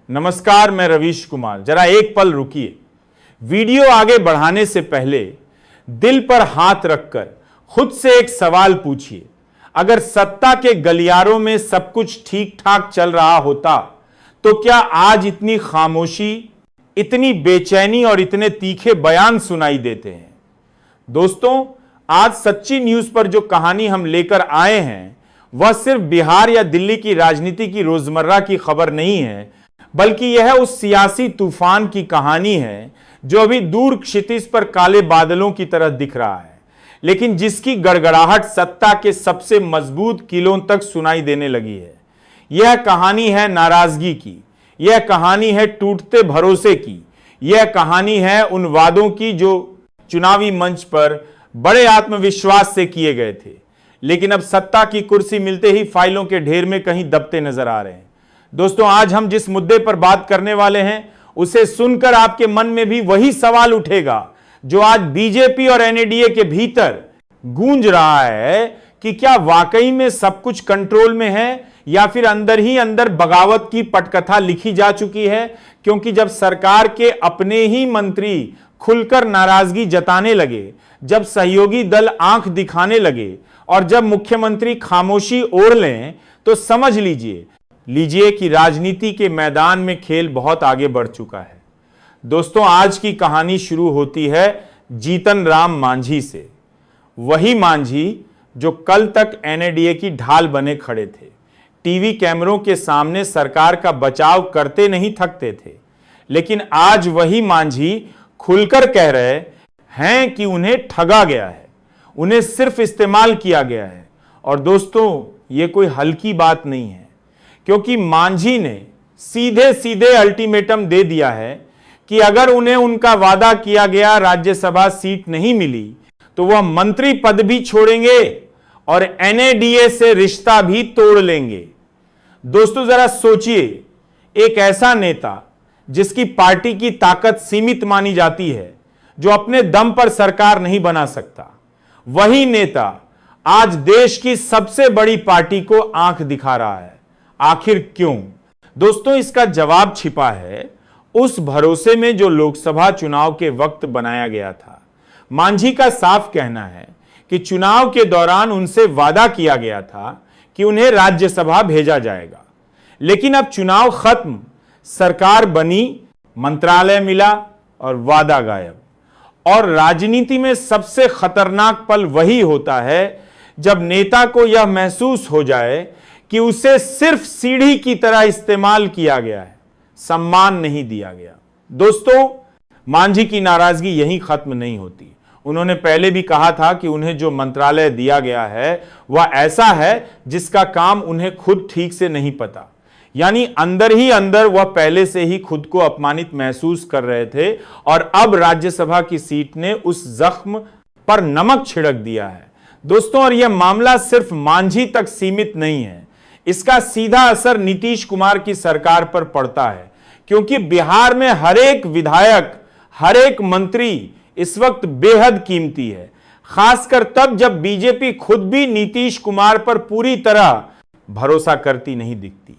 नमस्कार, मैं रवीश कुमार। जरा एक पल रुकिए। वीडियो आगे बढ़ाने से पहले दिल पर हाथ रखकर खुद से एक सवाल पूछिए। अगर सत्ता के गलियारों में सब कुछ ठीक ठाक चल रहा होता तो क्या आज इतनी खामोशी, इतनी बेचैनी और इतने तीखे बयान सुनाई देते हैं? दोस्तों, आज सच्ची न्यूज पर जो कहानी हम लेकर आए हैं वह सिर्फ बिहार या दिल्ली की राजनीति की रोजमर्रा की खबर नहीं है, बल्कि यह उस सियासी तूफान की कहानी है जो अभी दूर क्षितिज पर काले बादलों की तरह दिख रहा है, लेकिन जिसकी गड़गड़ाहट सत्ता के सबसे मजबूत किलों तक सुनाई देने लगी है। यह कहानी है नाराजगी की, यह कहानी है टूटते भरोसे की, यह कहानी है उन वादों की जो चुनावी मंच पर बड़े आत्मविश्वास से किए गए थे, लेकिन अब सत्ता की कुर्सी मिलते ही फाइलों के ढेर में कहीं दबते नजर आ रहे हैं। दोस्तों, आज हम जिस मुद्दे पर बात करने वाले हैं उसे सुनकर आपके मन में भी वही सवाल उठेगा जो आज बीजेपी और एनडीए के भीतर गूंज रहा है कि क्या वाकई में सब कुछ कंट्रोल में है या फिर अंदर ही अंदर बगावत की पटकथा लिखी जा चुकी है। क्योंकि जब सरकार के अपने ही मंत्री खुलकर नाराजगी जताने लगे, जब सहयोगी दल आंख दिखाने लगे और जब मुख्यमंत्री खामोशी ओढ़ लें, तो समझ लीजिए कि राजनीति के मैदान में खेल बहुत आगे बढ़ चुका है। दोस्तों, आज की कहानी शुरू होती है जीतन राम मांझी से। वही मांझी जो कल तक एनडीए की ढाल बने खड़े थे, टीवी कैमरों के सामने सरकार का बचाव करते नहीं थकते थे, लेकिन आज वही मांझी खुलकर कह रहे हैं कि उन्हें ठगा गया है, उन्हें सिर्फ इस्तेमाल किया गया है। और दोस्तों, ये कोई हल्की बात नहीं है, क्योंकि मांझी ने सीधे सीधे अल्टीमेटम दे दिया है कि अगर उन्हें उनका वादा किया गया राज्यसभा सीट नहीं मिली तो वह मंत्री पद भी छोड़ेंगे और एनडीए से रिश्ता भी तोड़ लेंगे। दोस्तों, जरा सोचिए, एक ऐसा नेता जिसकी पार्टी की ताकत सीमित मानी जाती है, जो अपने दम पर सरकार नहीं बना सकता, वही नेता आज देश की सबसे बड़ी पार्टी को आंख दिखा रहा है। आखिर क्यों? दोस्तों, इसका जवाब छिपा है उस भरोसे में जो लोकसभा चुनाव के वक्त बनाया गया था। मांझी का साफ कहना है कि चुनाव के दौरान उनसे वादा किया गया था कि उन्हें राज्यसभा भेजा जाएगा, लेकिन अब चुनाव खत्म, सरकार बनी, मंत्रालय मिला और वादा गायब। और राजनीति में सबसे खतरनाक पल वही होता है जब नेता को यह महसूस हो जाए कि उसे सिर्फ सीढ़ी की तरह इस्तेमाल किया गया है, सम्मान नहीं दिया गया। दोस्तों, मांझी की नाराजगी यहीं खत्म नहीं होती। उन्होंने पहले भी कहा था कि उन्हें जो मंत्रालय दिया गया है वह ऐसा है जिसका काम उन्हें खुद ठीक से नहीं पता, यानी अंदर ही अंदर वह पहले से ही खुद को अपमानित महसूस कर रहे थे और अब राज्यसभा की सीट ने उस जख्म पर नमक छिड़क दिया है। दोस्तों, और यह मामला सिर्फ मांझी तक सीमित नहीं है, इसका सीधा असर नीतीश कुमार की सरकार पर पड़ता है, क्योंकि बिहार में हर एक विधायक, हर एक मंत्री इस वक्त बेहद कीमती है, खासकर तब जब बीजेपी खुद भी नीतीश कुमार पर पूरी तरह भरोसा करती नहीं दिखती।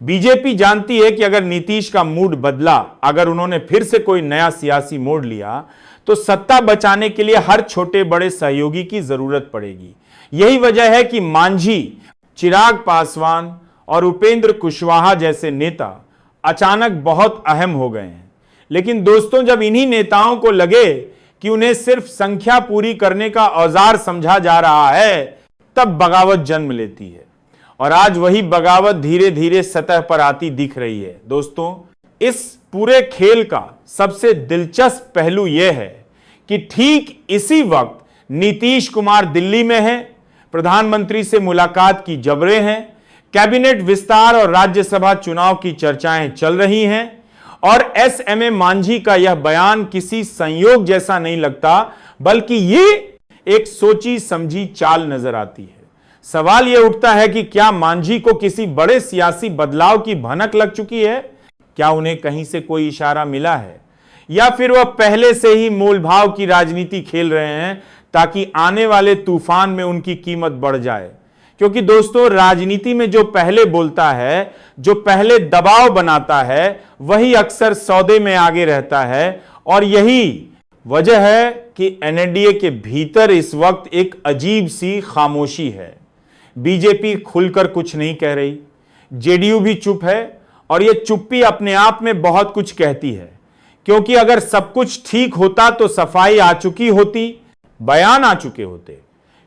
बीजेपी जानती है कि अगर नीतीश का मूड बदला, अगर उन्होंने फिर से कोई नया सियासी मोड़ लिया, तो सत्ता बचाने के लिए हर छोटे बड़े सहयोगी की जरूरत पड़ेगी। यही वजह है कि मांझी, चिराग पासवान और उपेंद्र कुशवाहा जैसे नेता अचानक बहुत अहम हो गए हैं। लेकिन दोस्तों, जब इन्हीं नेताओं को लगे कि उन्हें सिर्फ संख्या पूरी करने का औजार समझा जा रहा है, तब बगावत जन्म लेती है। और आज वही बगावत धीरे धीरे सतह पर आती दिख रही है। दोस्तों, इस पूरे खेल का सबसे दिलचस्प पहलू यह है कि ठीक इसी वक्त नीतीश कुमार दिल्ली में हैं, प्रधानमंत्री से मुलाकात की जबरें हैं, कैबिनेट विस्तार और राज्यसभा चुनाव की चर्चाएं चल रही हैं, और एसएमए मांझी का यह बयान किसी संयोग जैसा नहीं लगता, बल्कि ये एक सोची समझी चाल नजर आती है। सवाल यह उठता है कि क्या मांझी को किसी बड़े सियासी बदलाव की भनक लग चुकी है? क्या उन्हें कहीं से कोई इशारा मिला है, या फिर वह पहले से ही मोलभाव की राजनीति खेल रहे हैं ताकि आने वाले तूफान में उनकी कीमत बढ़ जाए? क्योंकि दोस्तों राजनीति में जो पहले बोलता है, जो पहले दबाव बनाता है, वही अक्सर सौदे में आगे रहता है। और यही वजह है कि एनडीए के भीतर इस वक्त एक अजीब सी खामोशी है। बीजेपी खुलकर कुछ नहीं कह रही, जेडीयू भी चुप है, और यह चुप्पी अपने आप में बहुत कुछ कहती है, क्योंकि अगर सब कुछ ठीक होता तो सफाई आ चुकी होती, बयान आ चुके होते,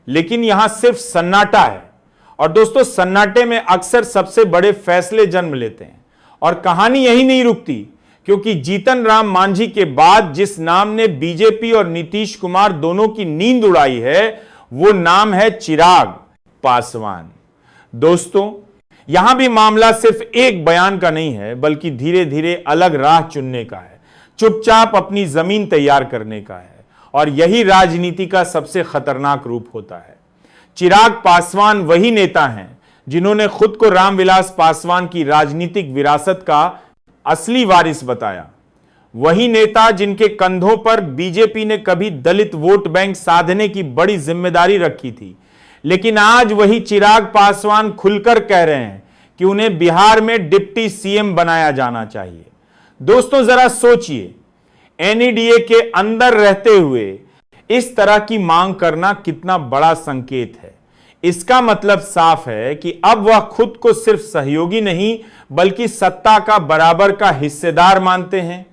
लेकिन यहां सिर्फ सन्नाटा है। और दोस्तों सन्नाटे में अक्सर सबसे बड़े फैसले जन्म लेते हैं। और कहानी यही नहीं रुकती, क्योंकि जीतन राम मांझी के बाद जिस नाम ने बीजेपी और नीतीश कुमार दोनों की नींद उड़ाई है, वो नाम है चिराग पासवान। दोस्तों यहां भी मामला सिर्फ एक बयान का नहीं है, बल्कि धीरे धीरे अलग राह चुनने का है, चुपचाप अपनी जमीन तैयार करने का है। और यही राजनीति का सबसे खतरनाक रूप होता है। चिराग पासवान वही नेता हैं जिन्होंने खुद को रामविलास पासवान की राजनीतिक विरासत का असली वारिस बताया। वही नेता जिनके कंधों पर बीजेपी ने कभी दलित वोट बैंक साधने की बड़ी जिम्मेदारी रखी थी, लेकिन आज वही चिराग पासवान खुलकर कह रहे हैं कि उन्हें बिहार में डिप्टी सीएम बनाया जाना चाहिए। दोस्तों जरा सोचिए, एनडीए के अंदर रहते हुए इस तरह की मांग करना कितना बड़ा संकेत है। इसका मतलब साफ है कि अब वह खुद को सिर्फ सहयोगी नहीं बल्कि सत्ता का बराबर का हिस्सेदार मानते हैं।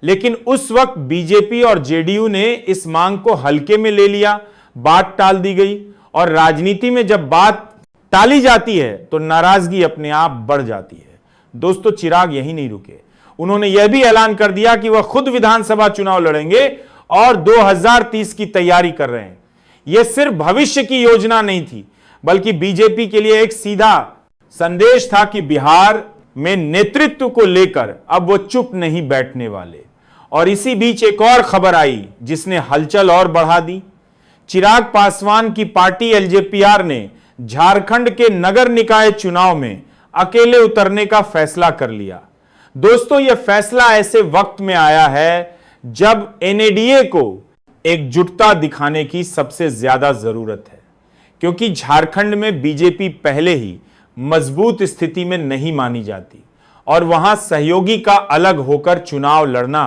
लेकिन उस वक्त बीजेपी और जेडीयू ने इस मांग को हल्के में ले लिया, बात टाल दी गई। और राजनीति में जब बात टाली जाती है तो नाराजगी अपने आप बढ़ जाती है। दोस्तों चिराग यही नहीं रुके, उन्होंने यह भी ऐलान कर दिया कि वह खुद विधानसभा चुनाव लड़ेंगे और 2030 की तैयारी कर रहे हैं। यह सिर्फ भविष्य की योजना नहीं थी, बल्कि बीजेपी के लिए एक सीधा संदेश था कि बिहार में नेतृत्व को लेकर अब वो चुप नहीं बैठने वाले। और इसी बीच एक और खबर आई जिसने हलचल और बढ़ा दी। चिराग पासवान की पार्टी एलजेपीआर ने झारखंड के नगर निकाय चुनाव में अकेले उतरने का फैसला कर लिया। दोस्तों यह फैसला ऐसे वक्त में आया है जब एनडीए को एकजुटता दिखाने की सबसे ज्यादा जरूरत है, क्योंकि झारखंड में बीजेपी पहले ही मजबूत स्थिति में नहीं मानी जाती और वहां सहयोगी का अलग होकर चुनाव लड़ना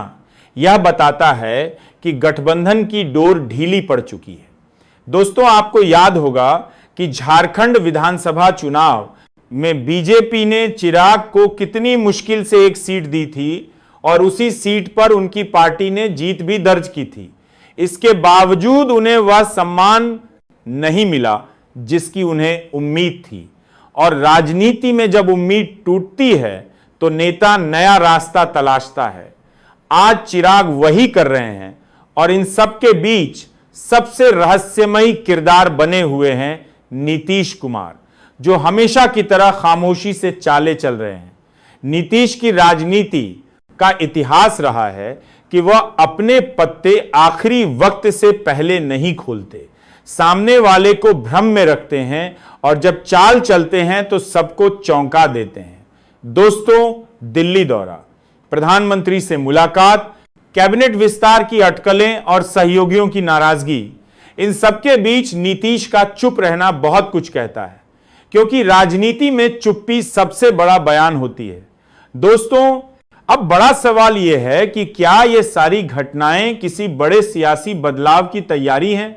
यह बताता है कि गठबंधन की डोर ढीली पड़ चुकी है। दोस्तों आपको याद होगा कि झारखंड विधानसभा चुनाव में बीजेपी ने चिराग को कितनी मुश्किल से एक सीट दी थी और उसी सीट पर उनकी पार्टी ने जीत भी दर्ज की थी। इसके बावजूद उन्हें वह सम्मान नहीं मिला जिसकी उन्हें उम्मीद थी। और राजनीति में जब उम्मीद टूटती है तो नेता नया रास्ता तलाशता है। आज चिराग वही कर रहे हैं और इन सब के बीच सबसे रहस्यमयी किरदार बने हुए हैं नीतीश कुमार, जो हमेशा की तरह खामोशी से चाले चल रहे हैं। नीतीश की राजनीति का इतिहास रहा है कि वह अपने पत्ते आखिरी वक्त से पहले नहीं खोलते, सामने वाले को भ्रम में रखते हैं और जब चाल चलते हैं तो सबको चौंका देते हैं। दोस्तों दिल्ली दौरा, प्रधानमंत्री से मुलाकात, कैबिनेट विस्तार की अटकलें और सहयोगियों की नाराजगी, इन सबके बीच नीतीश का चुप रहना बहुत कुछ कहता है, क्योंकि राजनीति में चुप्पी सबसे बड़ा बयान होती है। दोस्तों अब बड़ा सवाल यह है कि क्या ये सारी घटनाएं किसी बड़े सियासी बदलाव की तैयारी हैं?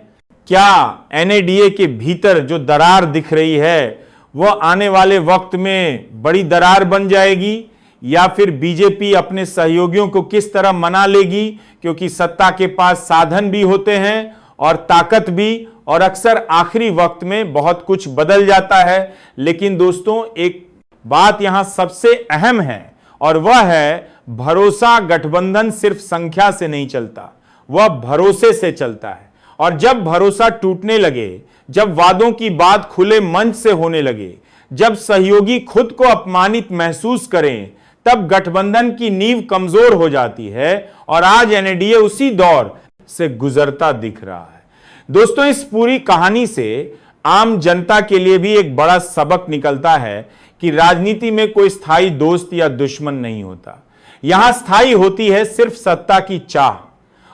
क्या एनडीए के भीतर जो दरार दिख रही है वह आने वाले वक्त में बड़ी दरार बन जाएगी, या फिर बीजेपी अपने सहयोगियों को किस तरह मना लेगी, क्योंकि सत्ता के पास साधन भी होते हैं और ताकत भी, और अक्सर आखिरी वक्त में बहुत कुछ बदल जाता है। लेकिन दोस्तों एक बात यहां सबसे अहम है और वह है भरोसा। गठबंधन सिर्फ संख्या से नहीं चलता, वह भरोसे से चलता है। और जब भरोसा टूटने लगे, जब वादों की बात खुले मंच से होने लगे, जब सहयोगी खुद को अपमानित महसूस करें, तब गठबंधन की नींव कमजोर हो जाती है। और आज एनडीए उसी दौर से गुजरता दिख रहा है। दोस्तों इस पूरी कहानी से आम जनता के लिए भी एक बड़ा सबक निकलता है कि राजनीति में कोई स्थायी दोस्त या दुश्मन नहीं होता। यहां स्थायी होती है सिर्फ सत्ता की चाह।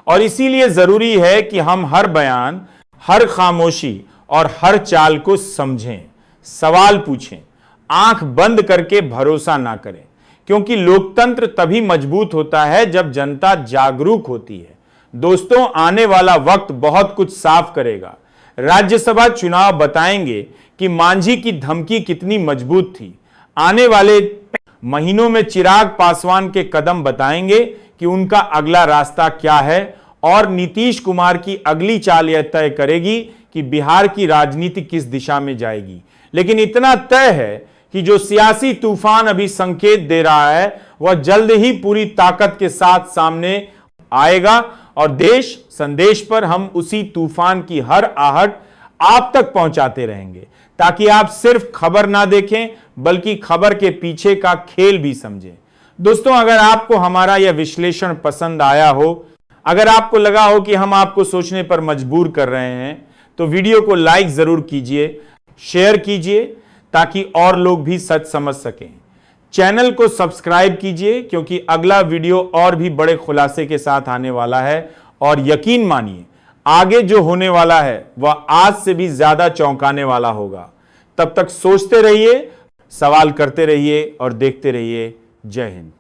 और इसीलिए जरूरी है कि हम हर बयान, हर खामोशी और हर चाल को समझें, सवाल पूछें, आंख बंद करके भरोसा ना करें, क्योंकि लोकतंत्र तभी मजबूत होता है जब जनता जागरूक होती है। दोस्तों, आने वाला वक्त बहुत कुछ साफ करेगा। राज्यसभा चुनाव बताएंगे कि मांझी की धमकी कितनी मजबूत थी। आने वाले महीनों में चिराग पासवान के कदम बताएंगे कि उनका अगला रास्ता क्या है, और नीतीश कुमार की अगली चाल यह तय करेगी कि बिहार की राजनीति किस दिशा में जाएगी। लेकिन इतना तय है कि जो सियासी तूफान अभी संकेत दे रहा है वह जल्द ही पूरी ताकत के साथ सामने आएगा, और देश संदेश पर हम उसी तूफान की हर आहट आप तक पहुंचाते रहेंगे, ताकि आप सिर्फ खबर ना देखें बल्कि खबर के पीछे का खेल भी समझें। दोस्तों, अगर आपको हमारा यह विश्लेषण पसंद आया हो, अगर आपको लगा हो कि हम आपको सोचने पर मजबूर कर रहे हैं, तो वीडियो को लाइक जरूर कीजिए, शेयर कीजिए, ताकि और लोग भी सच समझ सकें। चैनल को सब्सक्राइब कीजिए, क्योंकि अगला वीडियो और भी बड़े खुलासे के साथ आने वाला है, और यकीन मानिए आगे जो होने वाला है वह आज से भी ज्यादा चौंकाने वाला होगा। तब तक सोचते रहिए, सवाल करते रहिए और देखते रहिए। जय हिंद।